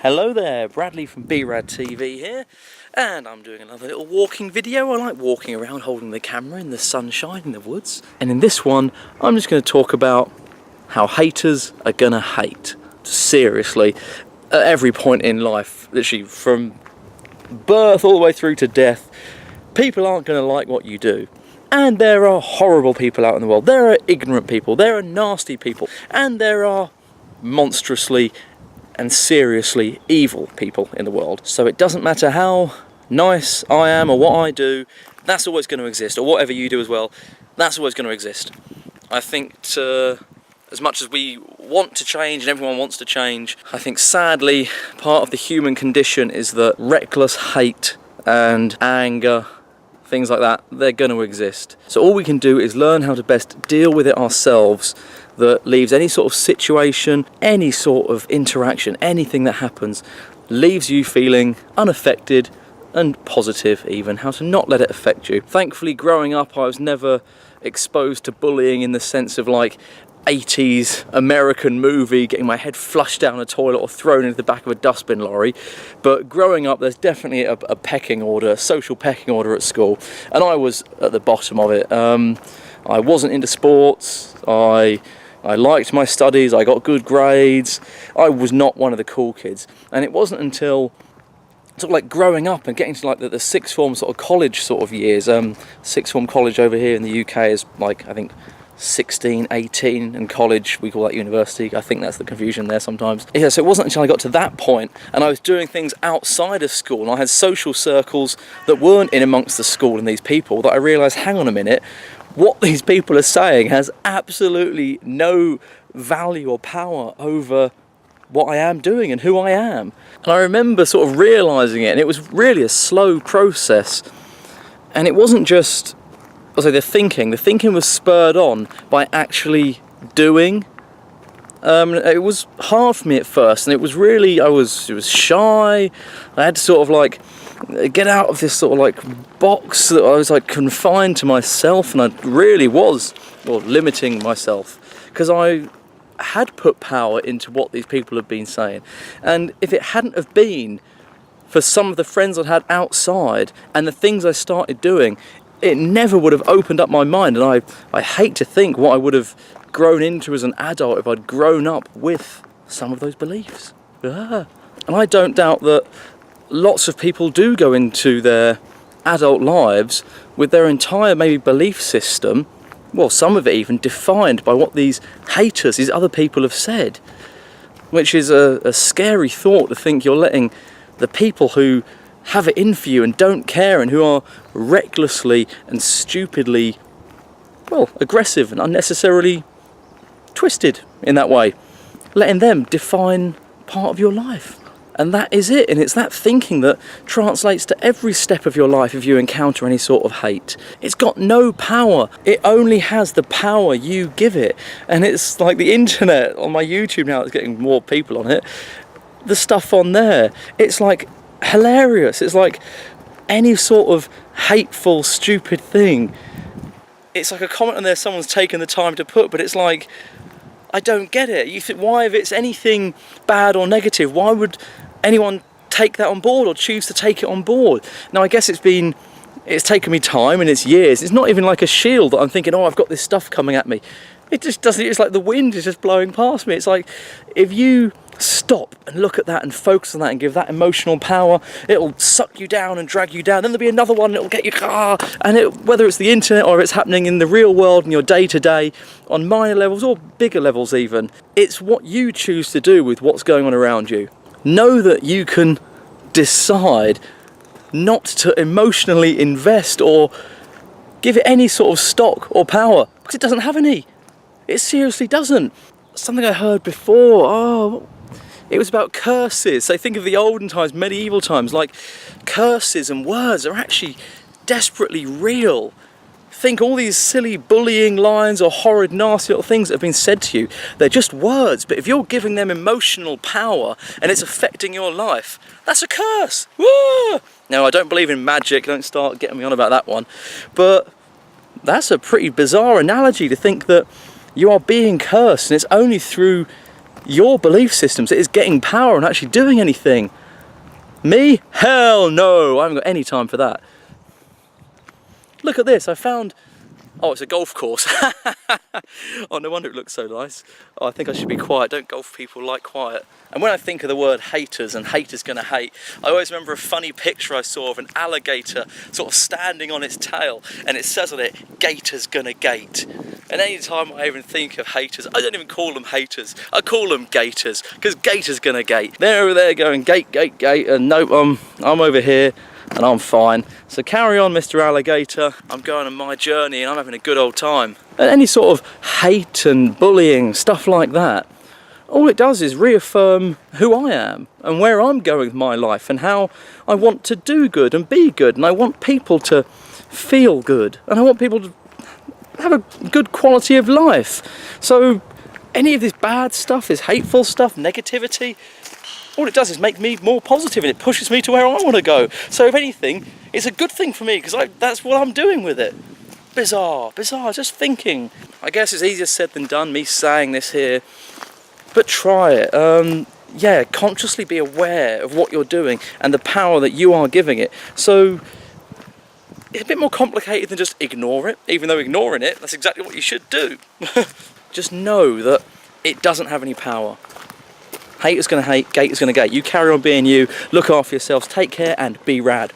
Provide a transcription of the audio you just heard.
Hello there, Bradley from B-Rad TV here, and I'm doing another little walking video. I like walking around holding the camera in the sunshine in the woods. And in this one, I'm just going to talk about how haters are going to hate. Seriously, at every point in life, literally from birth all the way through to death, people aren't going to like what you do. And there are horrible people out in the world. There are ignorant people, there are nasty people, and there are monstrously and seriously evil people in the world. So it doesn't matter how nice I am or what I do, that's always going to exist, or whatever you do as well, that's always going to exist. I think as much as we want to change and everyone wants to change, I think sadly part of the human condition is that reckless hate and anger, things like that, they're going to exist. So all we can do is learn how to best deal with it ourselves, that leaves any sort of situation, any sort of interaction, anything that happens, leaves you feeling unaffected and positive even, how to not let it affect you. Thankfully, growing up, I was never exposed to bullying in the sense of like 80s American movie, getting my head flushed down a toilet or thrown into the back of a dustbin lorry. But growing up, there's definitely a pecking order, a social pecking order at school, and I was at the bottom of it. I wasn't into sports, I liked my studies, I got good grades, I was not one of the cool kids. And it wasn't until sort of like growing up and getting to like the sixth form sort of college sort of years, sixth form college over here in the UK is like, I think 16, 18, and college, we call that university. I think that's the confusion there sometimes. Yeah, so it wasn't until I got to that point and I was doing things outside of school and I had social circles that weren't in amongst the school and these people that I realised, hang on a minute, what these people are saying has absolutely no value or power over what I am doing and who I am. And I remember sort of realising it, and it was really a slow process. And it wasn't just, the thinking was spurred on by actually doing. It was hard for me at first, and it was really, it was shy. I had to sort of like get out of this sort of like box that I was like confined to myself, and I really was limiting myself because I had put power into what these people have been saying. And if it hadn't have been for some of the friends I'd had outside and the things I started doing, it never would have opened up my mind. And I hate to think what I would have grown into as an adult if I'd grown up with some of those beliefs. And I don't doubt that lots of people do go into their adult lives with their entire maybe belief system, well, some of it even defined by what these haters, these other people have said, which is a scary thought to think you're letting the people who have it in for you and don't care and who are recklessly and stupidly, aggressive and unnecessarily twisted in that way, letting them define part of your life. And that is it, and it's that thinking that translates to every step of your life if you encounter any sort of hate. It's got no power, it only has the power you give it. And it's like the internet, on my YouTube now, it's getting more people on it, the stuff on there, it's like hilarious. It's like any sort of hateful, stupid thing, it's like a comment on there someone's taken the time to put, but it's like, I don't get it. You think, why, if it's anything bad or negative, why would anyone take that on board or choose to take it on board? Now, I guess it's taken me time and it's years. It's not even like a shield that I'm thinking, oh, I've got this stuff coming at me. It just doesn't, it's like the wind is just blowing past me. It's like, if you stop and look at that and focus on that and give that emotional power, it'll suck you down and drag you down. Then there'll be another one, it'll get you, and whether it's the internet or it's happening in the real world in your day-to-day, on minor levels or bigger levels even, it's what you choose to do with what's going on around you. Know that you can decide not to emotionally invest or give it any sort of stock or power, because it doesn't have any. It seriously doesn't. Something I heard before, it was about curses. So think of the olden times, medieval times, like curses and words are actually desperately real. Think all these silly bullying lines or horrid, nasty little things that have been said to you, they're just words, but if you're giving them emotional power and it's affecting your life, that's a curse. Woo! Now, I don't believe in magic, don't start getting me on about that one, but that's a pretty bizarre analogy to think that you are being cursed, and it's only through your belief systems that is getting power and actually doing anything. Me? Hell no, I haven't got any time for that. Look at this, I found, oh, it's a golf course. Oh, no wonder it looks so nice. Oh, I think I should be quiet. Don't golf people like quiet? And when I think of the word haters and haters gonna hate, I always remember a funny picture I saw of an alligator sort of standing on its tail, and it says on it, "Gator's gonna gate." And any time I even think of haters, I don't even call them haters, I call them gators, because gator's gonna gate. They're over there going gate, gate, gate, and nope, I'm over here and I'm fine. So carry on, Mr. Alligator. I'm going on my journey and I'm having a good old time. And any sort of hate and bullying, stuff like that, all it does is reaffirm who I am and where I'm going with my life and how I want to do good and be good, and I want people to feel good and I want people to have a good quality of life. So any of this bad stuff, this hateful stuff, negativity, all it does is make me more positive and it pushes me to where I want to go. So if anything, it's a good thing for me because that's what I'm doing with it. Bizarre, just thinking. I guess it's easier said than done, me saying this here, but try it. Yeah, consciously be aware of what you're doing and the power that you are giving it. So it's a bit more complicated than just ignore it, even though ignoring it, that's exactly what you should do. Just know that it doesn't have any power. Haters gonna hate, gators gonna gate. You carry on being you, look after yourselves, take care, and be rad.